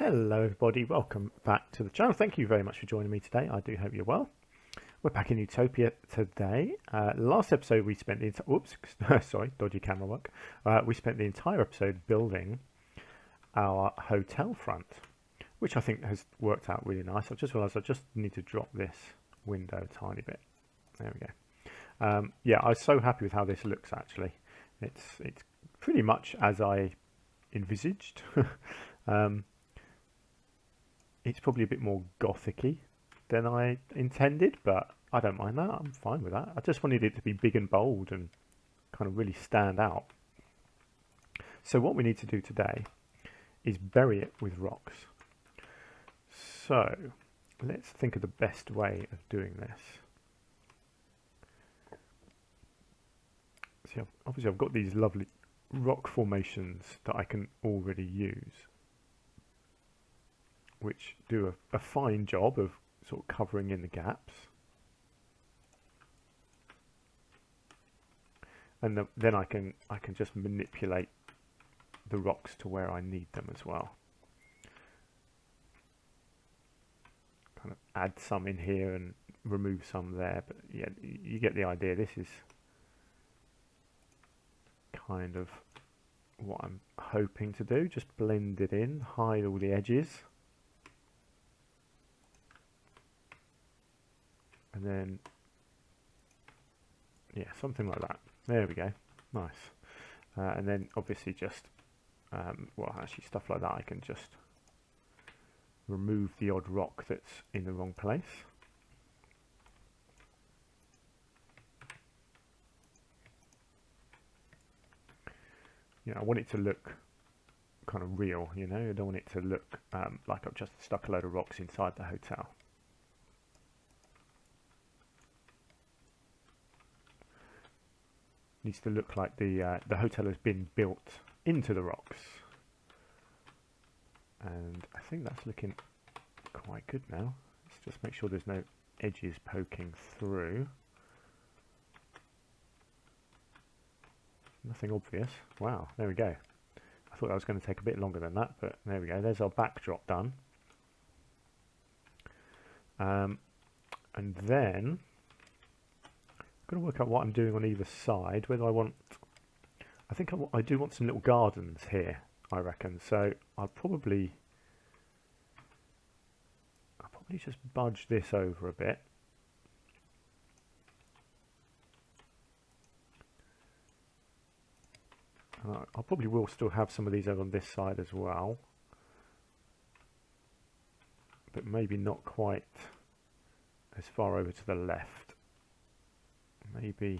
Hello everybody, welcome back to the channel. Thank you very much for joining me today. I do hope you're well. We're back in Utopia today. Last episode we spent the sorry, dodgy camera work. We spent the entire episode building our hotel front, which I think has worked out really nice. I've just realised I just need to drop this window a tiny bit. There we go. Yeah, I was so happy with how this looks actually. It's pretty much as I envisaged. It's probably a bit more gothic-y than I intended, but I don't mind that. I'm fine with that. I just wanted it to be big and bold and kind of really stand out. So what we need to do today is bury it with rocks. So let's think of the best way of doing this. See, obviously I've got these lovely rock formations that I can already use, which do a fine job of sort of covering in the gaps. And then I can just manipulate the rocks to where I need them as well. Kind of add some in here and remove some there, but yeah, you get the idea. This is kind of what I'm hoping to do. Just blend it in, hide all the edges. And then, yeah, something like that. There we go. Nice. And then obviously just, well, actually stuff like that, I can just remove the odd rock that's in the wrong place. You know, I want it to look kind of real, you know. I don't want it to look like I've just stuck a load of rocks inside the hotel. Needs to look like the hotel has been built into the rocks, and I think that's looking quite good now. Let's just make sure there's no edges poking through. Nothing obvious. Wow, there we go. I thought that was going to take a bit longer than that, but there we go. There's our backdrop done. And then got to work out what I'm doing on either side. Whether I think I do want some little gardens here, I reckon. So I'll probably just budge this over a bit. I probably will still have some of these over on this side as well, but maybe not quite as far over to the left. Maybe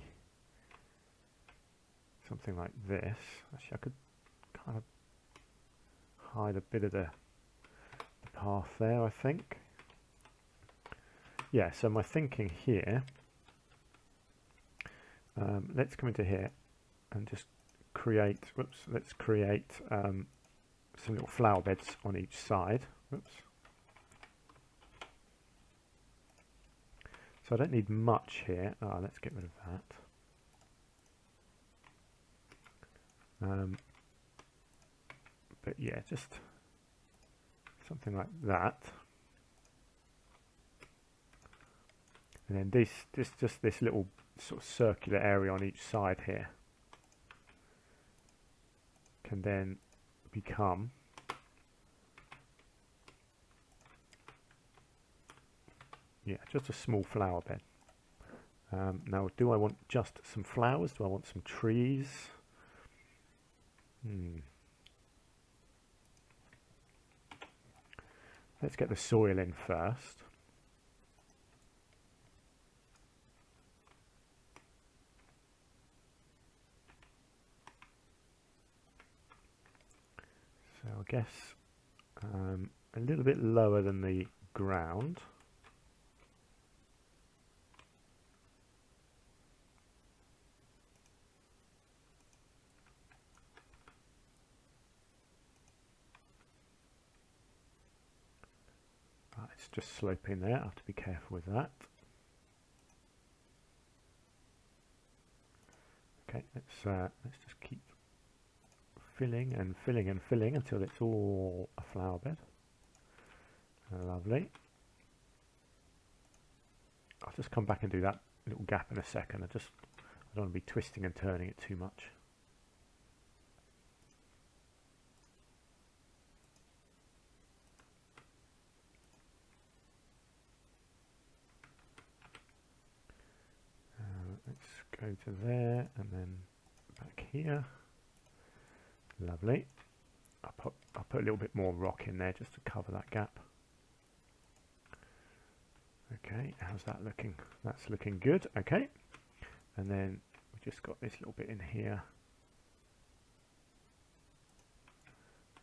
something like this. Actually, I could kind of hide a bit of the path there, I think. Yeah, so my thinking here, let's come into here and just create, let's create some little flower beds on each side. So I don't need much here. Let's get rid of that. But yeah, just something like that. And then just this little sort of circular area on each side here can then become just a small flower bed. Now, do I want just some flowers? Do I want some trees? Let's get the soil in first. So I guess a little bit lower than the ground. It's just sloping there. I have to be careful with that. Okay, let's just keep filling and filling and filling until it's all a flower bed. Lovely. I'll just come back and do that little gap in a second. I don't want to be twisting and turning it too much. Let's go to there and then back here. Lovely. I'll put a little bit more rock in there just to cover that gap. Okay, how's that looking? That's looking good. Okay, and then we've just got this little bit in here,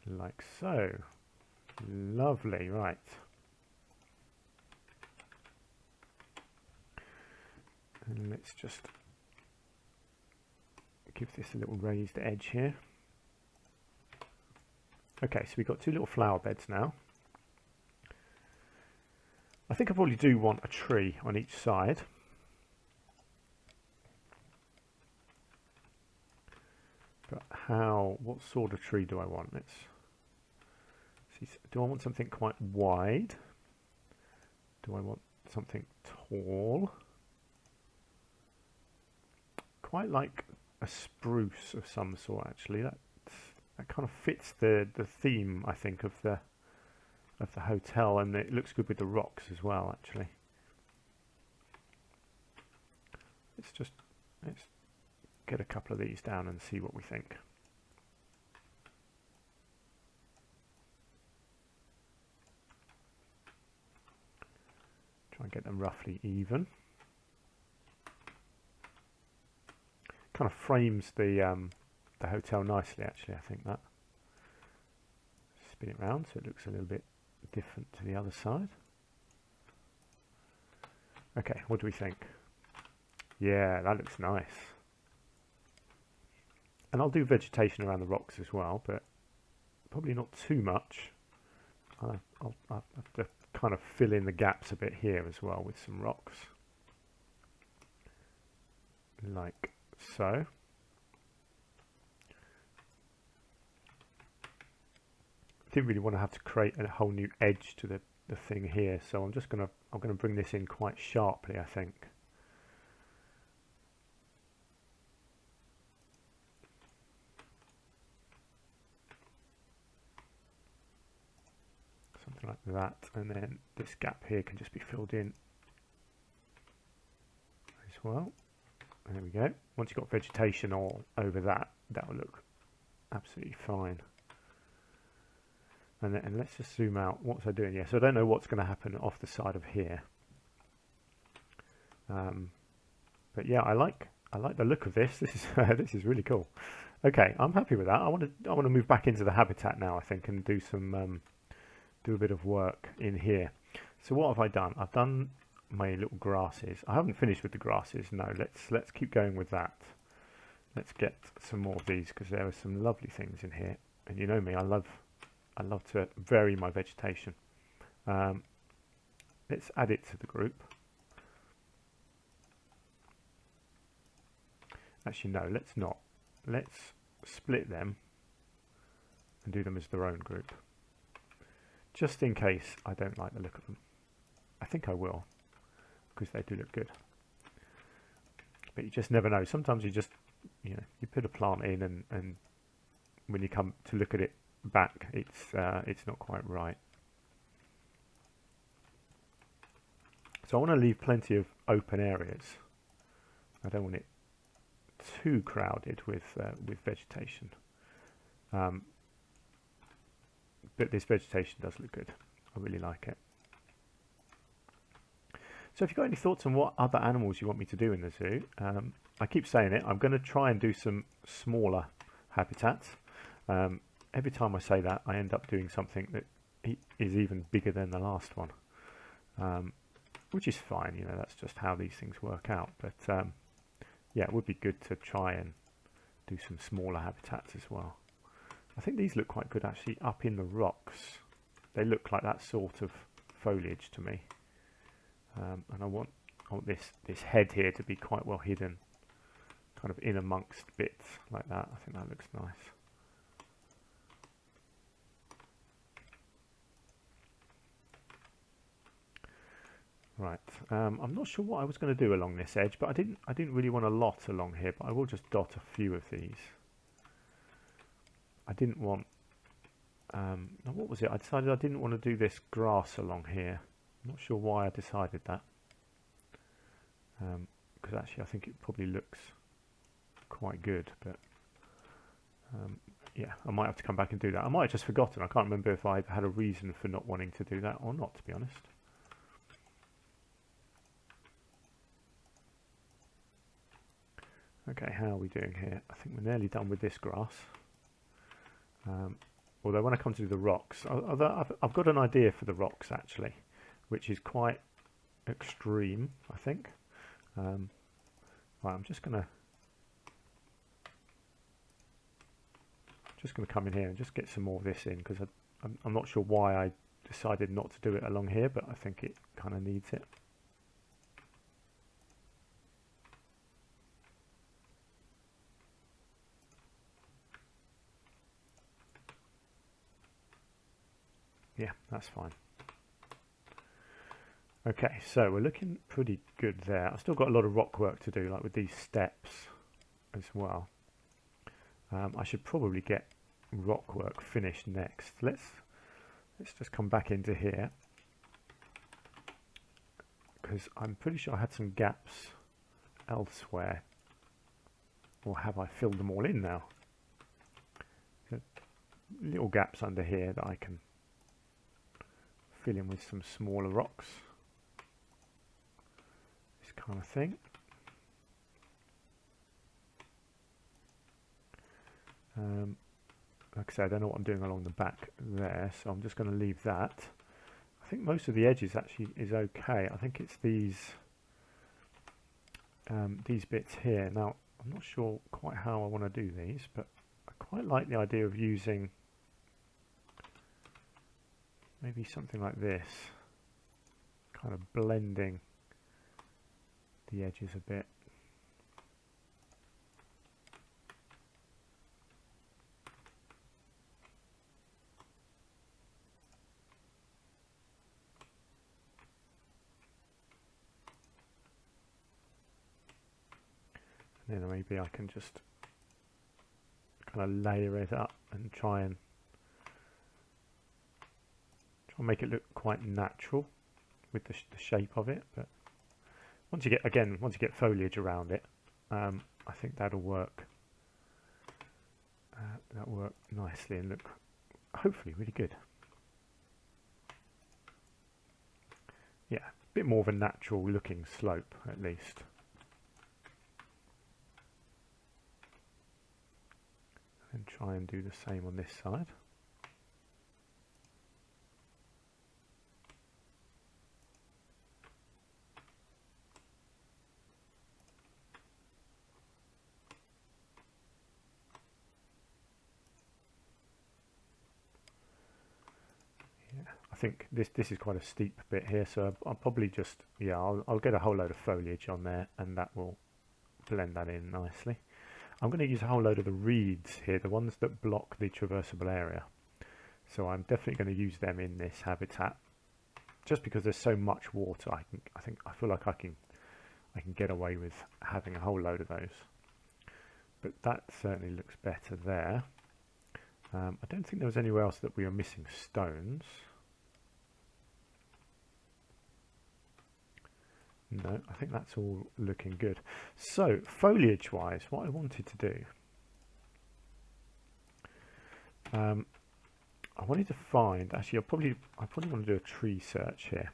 like so. Lovely, right. And let's just give this a little raised edge here. Okay, so we've got two little flower beds now. I think I probably do want a tree on each side. But what sort of tree do I want? Let's see. Do I want something quite wide? Do I want something tall? Quite like a spruce of some sort, actually. That kind of fits the theme, I think, of the hotel, and it looks good with the rocks as well, actually. Let's get a couple of these down and see what we think. Try and get them roughly even. Kind of frames the hotel nicely, actually. I think that. Spin it round so it looks a little bit different to the other side. Okay, what do we think? Yeah, that looks nice. And I'll do vegetation around the rocks as well, but probably not too much. I'll have to kind of fill in the gaps a bit here as well with some rocks. Like so. I didn't really want to have to create a whole new edge to the thing here, so I'm gonna bring this in quite sharply, I think. Something like that, and then this gap here can just be filled in as well. There we go. Once you've got vegetation all over that, that will look absolutely fine. And let's just zoom out. What was I doing? Yes, I don't know what's going to happen off the side of here. But yeah, I like the look of this. This is really cool. Okay, I'm happy with that. I want to move back into the habitat now, I think, and do some do a bit of work in here. So what have I done? I've done my little grasses. I haven't finished with the grasses. No, let's keep going with that. Let's get some more of these because there are some lovely things in here. And you know me, I love to vary my vegetation. Let's add it to the group. Actually, no, let's not. Let's split them and do them as their own group. Just in case I don't like the look of them. I think I will, because they do look good. But you just never know. Sometimes you just, you put a plant in and when you come to look at it back, it's not quite right. So I want to leave plenty of open areas. I don't want it too crowded with vegetation. But this vegetation does look good. I really like it. So if you've got any thoughts on what other animals you want me to do in the zoo, I keep saying it, I'm going to try and do some smaller habitats. Every time I say that, I end up doing something that is even bigger than the last one, which is fine. That's just how these things work out. But yeah, it would be good to try and do some smaller habitats as well. I think these look quite good actually up in the rocks. They look like that sort of foliage to me. And I want this head here to be quite well hidden, kind of in amongst bits like that. I think that looks nice. I'm not sure what I was going to do along this edge, but I didn't really want a lot along here, but I will just dot a few of these. I didn't want, what was it? I decided I didn't want to do this grass along here. I'm not sure why I decided that. Because actually I think it probably looks quite good, but yeah, I might have to come back and do that. I might have just forgotten. I can't remember if I had a reason for not wanting to do that or not, to be honest. Okay, how are we doing here? I think we're nearly done with this grass. Although when I come to do the rocks, I've got an idea for the rocks actually, which is quite extreme, I think. Right, I'm just gonna come in here and just get some more of this in, because I'm not sure why I decided not to do it along here, but I think it kind of needs it. Yeah, that's fine. Okay, so we're looking pretty good there. I've still got a lot of rock work to do, like with these steps as well. I should probably get rock work finished next. Let's just come back into here, because I'm pretty sure I had some gaps elsewhere. Or have I filled them all in now? Little gaps under here that I can fill in with some smaller rocks. This kind of thing. Like I said, I don't know what I'm doing along the back there, so I'm just going to leave that. I think most of the edges actually is okay. I think it's these bits here. Now, I'm not sure quite how I want to do these, but I quite like the idea of using maybe something like this, kind of blending the edges a bit. And then maybe I can just kind of layer it up and try and make it look quite natural with the shape of it. But once you get foliage around it, I think that'll work. That'll work nicely and look hopefully really good. Yeah, a bit more of a natural looking slope at least. And try and do the same on this side. I think this is quite a steep bit here, so I'll probably just, yeah, I'll get a whole load of foliage on there, and that will blend that in nicely. I'm going to use a whole load of the reeds here, the ones that block the traversable area. So I'm definitely going to use them in this habitat, just because there's so much water. I feel like I can get away with having a whole load of those. But that certainly looks better there. I don't think there was anywhere else that we were missing stones. No, I think that's all looking good. So, foliage-wise, what I wanted to do, I wanted to find, actually I probably want to do a tree search here.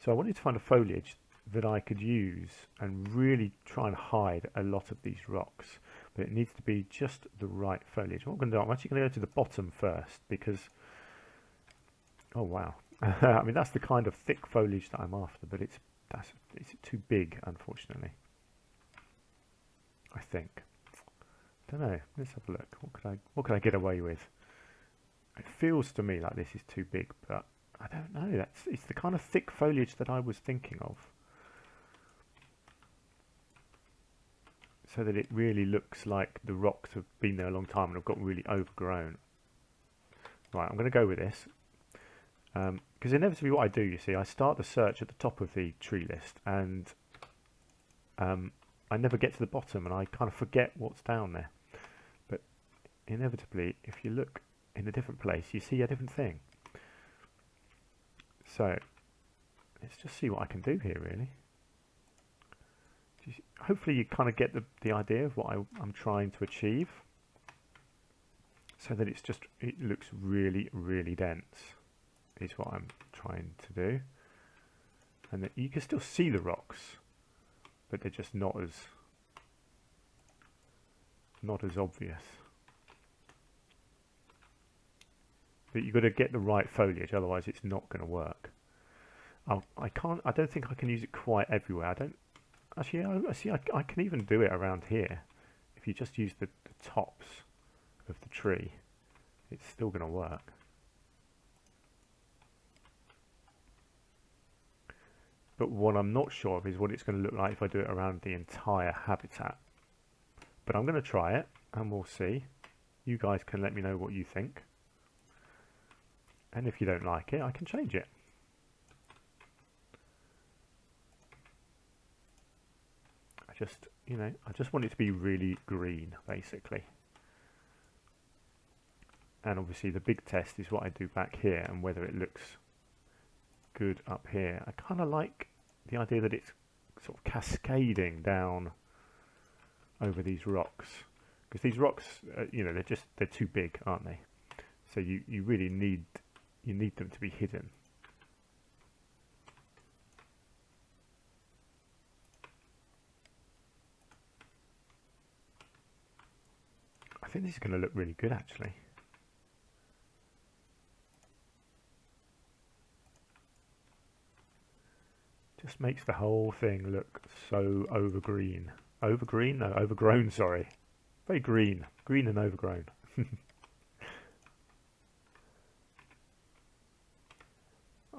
So I wanted to find a foliage that I could use and really try and hide a lot of these rocks. But it needs to be just the right foliage. What I'm going to do, I'm actually going to go to the bottom first, because, oh wow, I mean that's the kind of thick foliage that I'm after, but it's too big, unfortunately. I think. Don't know. Let's have a look. What could I get away with? It feels to me like this is too big, but I don't know. It's the kind of thick foliage that I was thinking of, so that it really looks like the rocks have been there a long time and have got really overgrown. Right, I'm going to go with this. Because inevitably what I do, you see, I start the search at the top of the tree list, and I never get to the bottom, and I kind of forget what's down there. But inevitably, if you look in a different place, you see a different thing. So let's just see what I can do here, really. Hopefully you kind of get the idea of what I'm trying to achieve, so that it looks really, really dense is what I'm trying to do. And that you can still see the rocks, but they're just not as obvious. But you've got to get the right foliage, otherwise it's not going to work. I don't think I can use it quite everywhere. I can even do it around here. If you just use the tops of the tree, it's still going to work. But what I'm not sure of is what it's going to look like if I do it around the entire habitat. But I'm going to try it, and we'll see. You guys can let me know what you think. And if you don't like it, I can change it. I just want it to be really green, basically. And obviously the big test is what I do back here and whether it looks good up here. I kind of like the idea that it's sort of cascading down over these rocks, because these rocks, they're too big, aren't they? So you really need them to be hidden. I think this is going to look really good, actually. Just makes the whole thing look so overgreen. Overgreen? No, overgrown, sorry. Very green. Green and overgrown.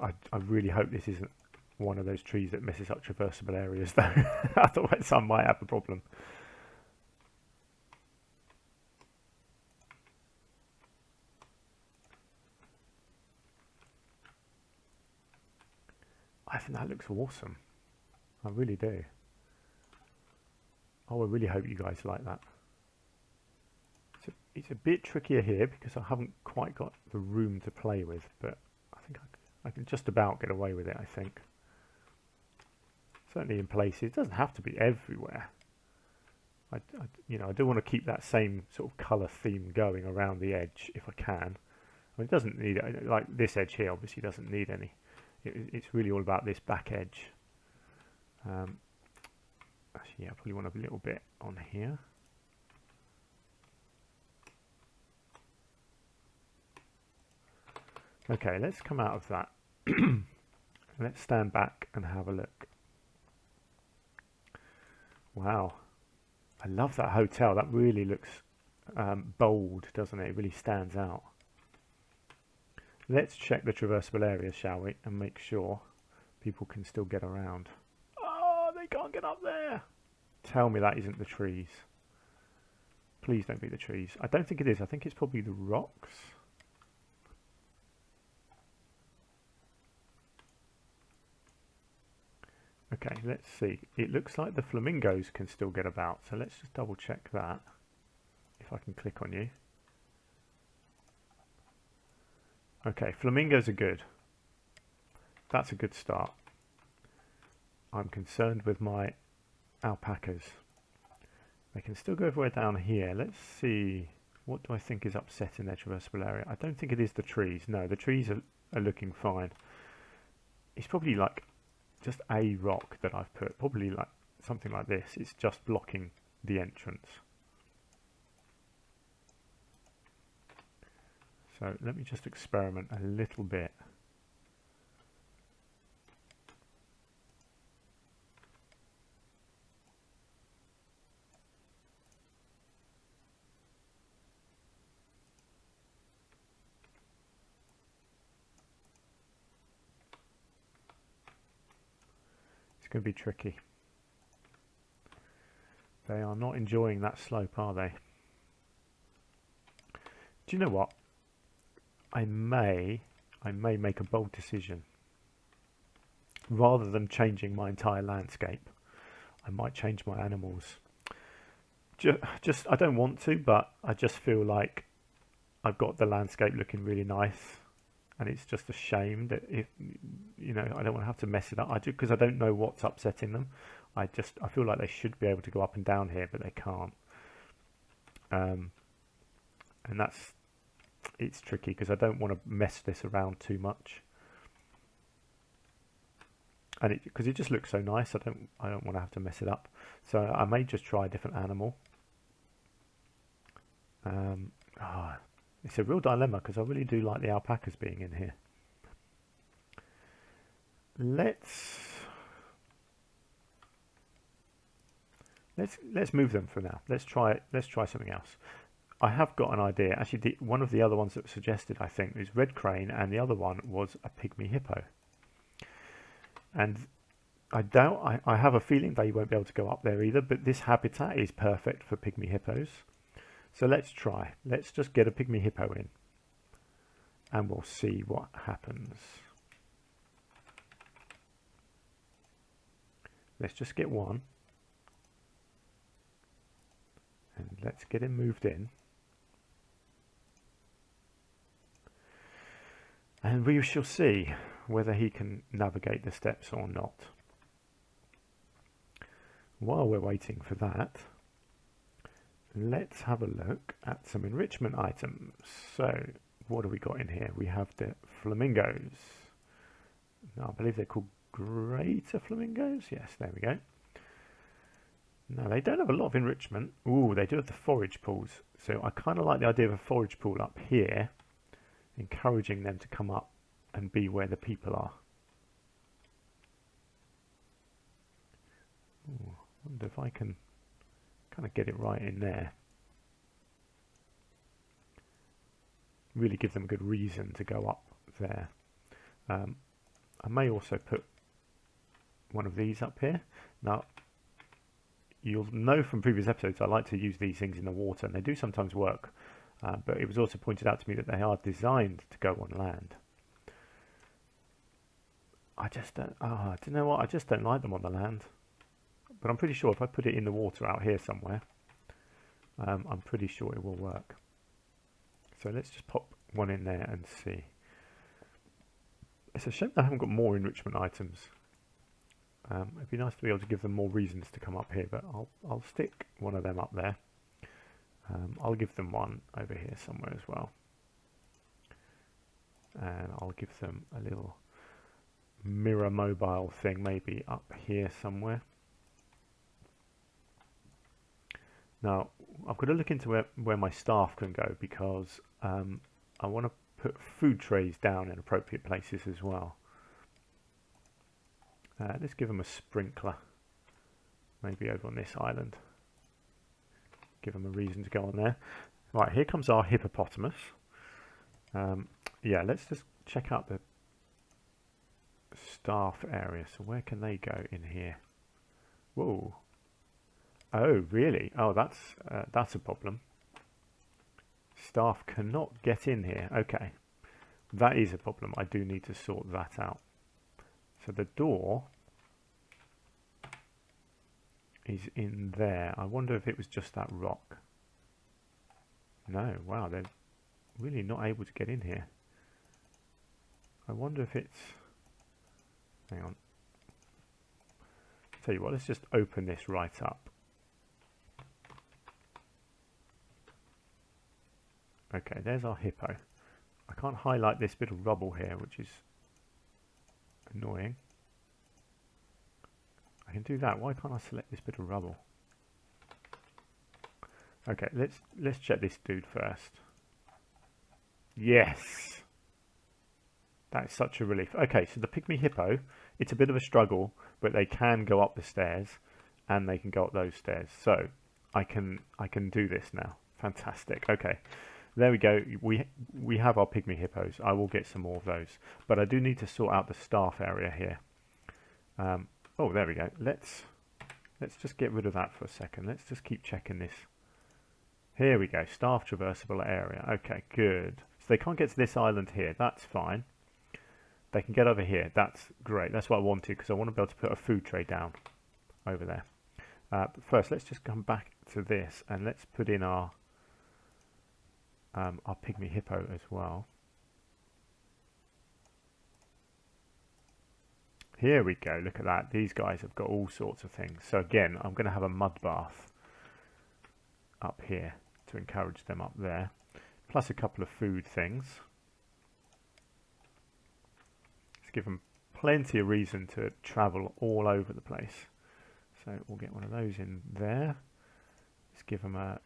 I really hope this isn't one of those trees that messes up traversable areas, though. Otherwise I might have a problem. I think that looks awesome. I really do. Oh, I really hope you guys like that. It's a bit trickier here because I haven't quite got the room to play with, but I think I can just about get away with it, I think. Certainly in places. It doesn't have to be everywhere. I do want to keep that same sort of colour theme going around the edge if I can. I mean, it doesn't need, like this edge here obviously doesn't need any. It's really all about this back edge. Actually, yeah, I probably want a little bit on here. Okay, let's come out of that. Let's stand back and have a look. Wow, I love that hotel. That really looks bold, doesn't it? It really stands out. Let's check the traversable areas, shall we, and make sure people can still get around. Oh, they can't get up there. Tell me that isn't the trees. Please don't be the trees. I don't think it is. I think it's probably the rocks. Okay, let's see. It looks like the flamingos can still get about, so let's just double check that. If I can click on you. Okay, flamingos are good. That's a good start. I'm concerned with my alpacas. They can still go everywhere down here. Let's see. What do I think is upsetting their traversable area? I don't think it is the trees. No, the trees are looking fine. It's probably like just a rock that I've put. Probably like something like this. It's just blocking the entrance. So let me just experiment a little bit. It's going to be tricky. They are not enjoying that slope, are they? Do you know what? I may I may make a bold decision. Rather than changing my entire landscape, I might change my animals. Just I don't want to, but I just feel like I've got the landscape looking really nice, and it's just a shame that if I don't want to have to mess it up. I do, because I don't know what's upsetting them. I feel like they should be able to go up and down here, but they can't. And it's tricky because I don't want to mess this around too much. And because it just looks so nice, I don't want to have to mess it up. So I may just try a different animal. It's a real dilemma because I really do like the alpacas being in here. Let's move them for now. Let's try something else. I have got an idea. Actually, one of the other ones that was suggested, I think, is red crane, and the other one was a pygmy hippo. And I have a feeling they won't be able to go up there either, but this habitat is perfect for pygmy hippos. So let's try. Let's just get a pygmy hippo in, and we'll see what happens. Let's just get one, and let's get him moved in. And we shall see whether he can navigate the steps or not. While we're waiting for that, let's have a look at some enrichment items. So, what have we got in here? We have the flamingos. Now, I believe they're called greater flamingos. Yes, there we go. Now, they don't have a lot of enrichment. Ooh, they do have the forage pools. So, I kind of like the idea of a forage pool up here, encouraging them to come up and be where the people are. Ooh, I wonder if I can kind of get it right in there. Really give them a good reason to go up there. I may also put one of these up here. Now, you'll know from previous episodes I like to use these things in the water, and they do sometimes work. But it was also pointed out to me that they are designed to go on land. I just don't, do you know what? I just don't like them on the land. But I'm pretty sure if I put it in the water out here somewhere, I'm pretty sure it will work. So let's just pop one in there and see. It's a shame I haven't got more enrichment items. It'd be nice to be able to give them more reasons to come up here, but I'll stick one of them up there. I'll give them one over here somewhere as well. And I'll give them a little mirror mobile thing maybe up here somewhere. Now, I've got to look into where my staff can go, because I want to put food trays down in appropriate places as well. Let's give them a sprinkler, maybe over on this island. Give them a reason to go on there. Right, here comes our hippopotamus. Yeah, let's just check out the staff area. So where can they go in here? Whoa. Oh, really? Oh, that's a problem. Staff cannot get in here. Okay. That is a problem. I do need to sort that out. So the door is in there. I wonder if it was just that rock. No, wow, they're really not able to get in here. I wonder if it's... Hang on. Tell you what, let's just open this right up. Okay, there's our hippo. I can't highlight this bit of rubble here, which is annoying. I can do that. Why can't I select this bit of rubble? Okay, let's check this dude first. Yes! That is such a relief. Okay, so the pygmy hippo, it's a bit of a struggle, but they can go up the stairs and they can go up those stairs. So I can do this now. Fantastic. Okay. There we go. We have our pygmy hippos. I will get some more of those, but I do need to sort out the staff area here. Oh, there we go. Let's just get rid of that for a second. Let's just keep checking this. Here we go. Staff traversable area. Okay, good. So they can't get to this island here. That's fine. They can get over here. That's great. That's what I wanted, because I want to be able to put a food tray down over there. But first, let's just come back to this and let's put in our pygmy hippo as well. Here we go. Look at that. These guys have got all sorts of things. So again, I'm going to have a mud bath up here to encourage them up there, plus a couple of food things. Let's give them plenty of reason to travel all over the place. So we'll get one of those in there. Let's give them a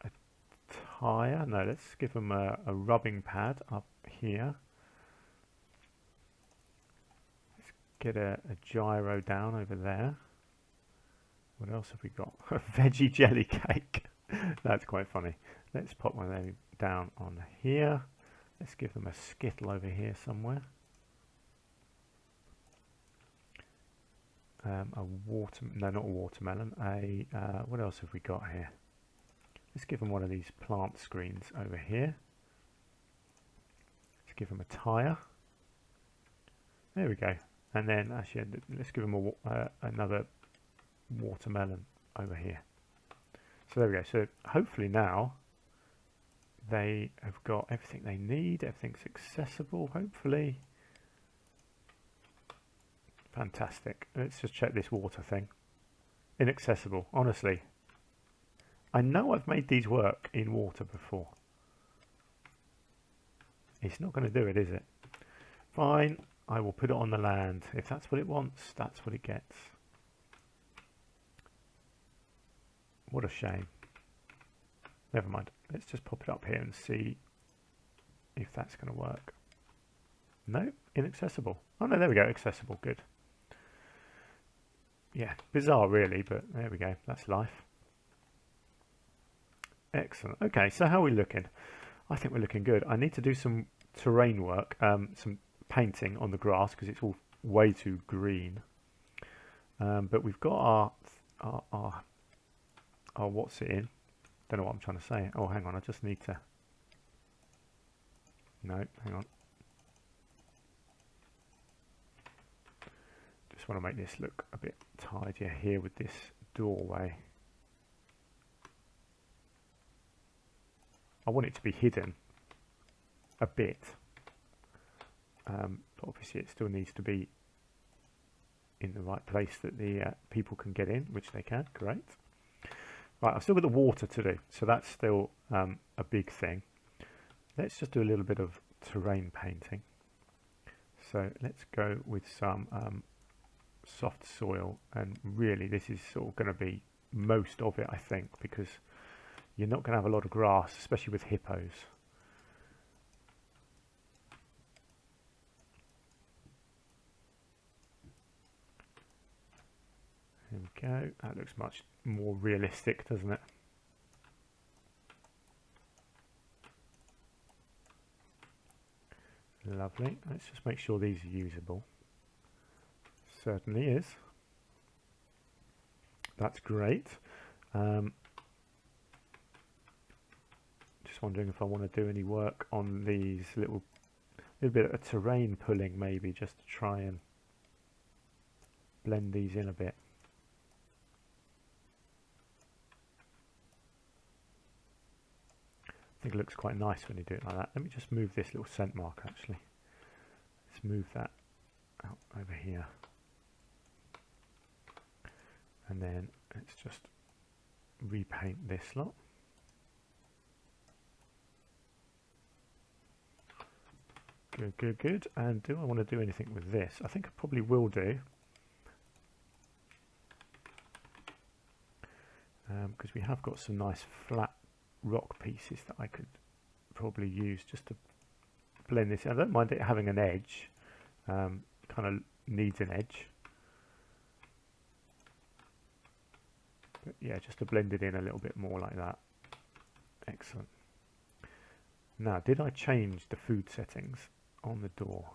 tyre. No, let's give them a rubbing pad up here. Let's get a gyro down over there. What else have we got? A veggie jelly cake. That's quite funny. Let's pop one of them down on here. Let's give them a skittle over here somewhere. A no, not a watermelon. What else have we got here? Let's give them one of these plant screens over here. Let's give them a tyre. There we go. And then actually, let's give them another watermelon over here. So there we go. So hopefully now they have got everything they need. Everything's accessible, hopefully. Fantastic. Let's just check this water thing. Inaccessible, honestly. I know I've made these work in water before. It's not going to do it, is it? Fine, I will put it on the land. If that's what it wants, that's what it gets. What a shame. Never mind. Let's just pop it up here and see if that's going to work. No, inaccessible. Oh no, there we go, accessible, good. Yeah, bizarre really, but there we go, that's life. Excellent. Okay, so how are we looking? I think we're looking good. I need to do some terrain work, some painting on the grass because it's all way too green. But we've got our what's it in? Don't know what I'm trying to say. Oh, hang on, I just need to... No, hang on. Just want to make this look a bit tidier here with this doorway. I want it to be hidden a bit, but obviously it still needs to be in the right place that the people can get in, which they can. Great. Right, I've still got the water to do, so that's still a big thing. Let's just do a little bit of terrain painting. So let's go with some soft soil, and really this is sort of going to be most of it, I think, because you're not going to have a lot of grass, especially with hippos. There we go. That looks much more realistic, doesn't it? Lovely. Let's just make sure these are usable. Certainly is. That's great. Just wondering if I want to do any work on these little bit of terrain pulling, maybe, just to try and blend these in a bit. I think it looks quite nice when you do it like that. Let me just move this little scent mark, actually. Let's move that out over here. And then let's just repaint this lot. Good, good, good. And do I want to do anything with this? I think I probably will do. Because we have got some nice flat rock pieces that I could probably use just to blend this. I don't mind it having an edge. Kind of needs an edge. But yeah, just to blend it in a little bit more like that. Excellent. Now, did I change the food settings on the door?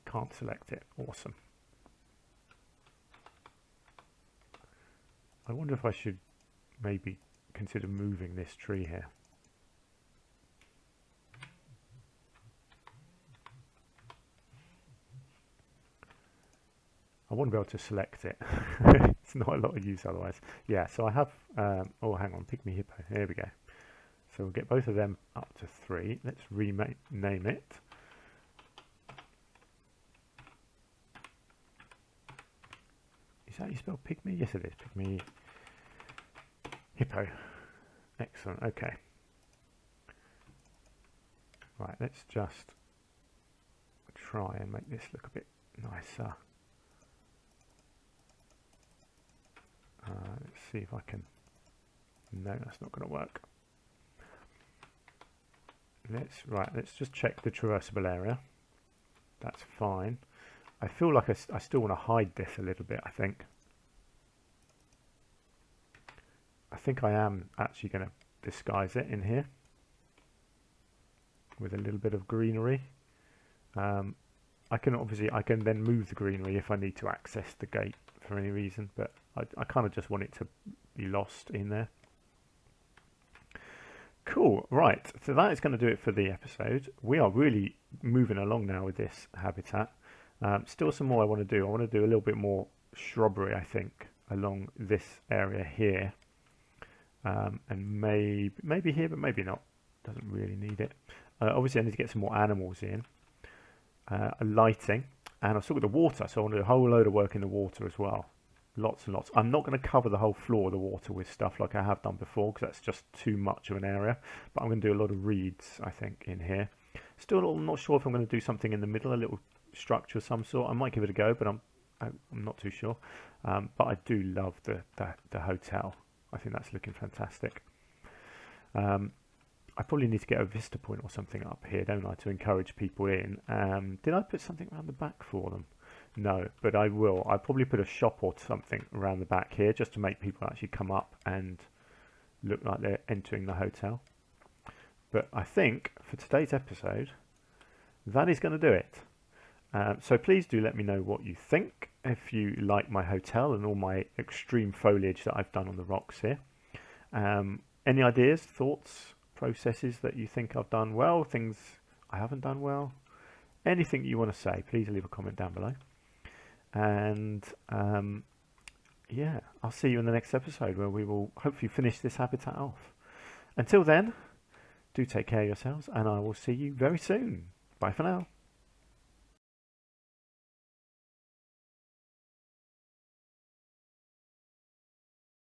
Can't select it. Awesome. I wonder if I should maybe consider moving this tree here. I want to be able to select it. It's not a lot of use otherwise. Yeah, so I have, oh, hang on, Pygmy Hippo. Here we go. So we'll get both of them up to 3. Let's rename it. Is that how you spell Pygmy? Yes, it is. Pygmy Hippo. Excellent. Okay. Right, let's just try and make this look a bit nicer. Let's see if I can... No, that's not going to work. Let's just check the traversable area. That's fine. I feel like I still want to hide this a little bit, I think. I think I am actually going to disguise it in here with a little bit of greenery. I can then move the greenery if I need to access the gate for any reason, but I kind of just want it to be lost in there. Cool, right, so that is going to do it for the episode. We are really moving along now with this habitat. Still some more I want to do. I want to do a little bit more shrubbery, I think, along this area here. And maybe here, but maybe not. Doesn't really need it. Obviously I need to get some more animals in. Lighting, and I've still got the water, so I want to do a whole load of work in the water as well. Lots and lots. I'm not going to cover the whole floor of the water with stuff like I have done before, because that's just too much of an area. But I'm going to do a lot of reeds, I think, in here. Still not sure if I'm going to do something in the middle, a little structure of some sort. I might give it a go, but I'm not too sure. But I do love the hotel. I think that's looking fantastic. I probably need to get a vista point or something up here, don't I, to encourage people in. Did I put something around the back for them? No, but I will. I'll probably put a shop or something around the back here just to make people actually come up and look like they're entering the hotel. But I think for today's episode, that is going to do it. So please do let me know what you think, if you like my hotel and all my extreme foliage that I've done on the rocks here. Any ideas, thoughts, processes that you think I've done well, things I haven't done well, anything you want to say, please leave a comment down below. And yeah, I'll see you in the next episode where we will hopefully finish this habitat off. Until then, do take care of yourselves, and I will see you very soon. Bye for now.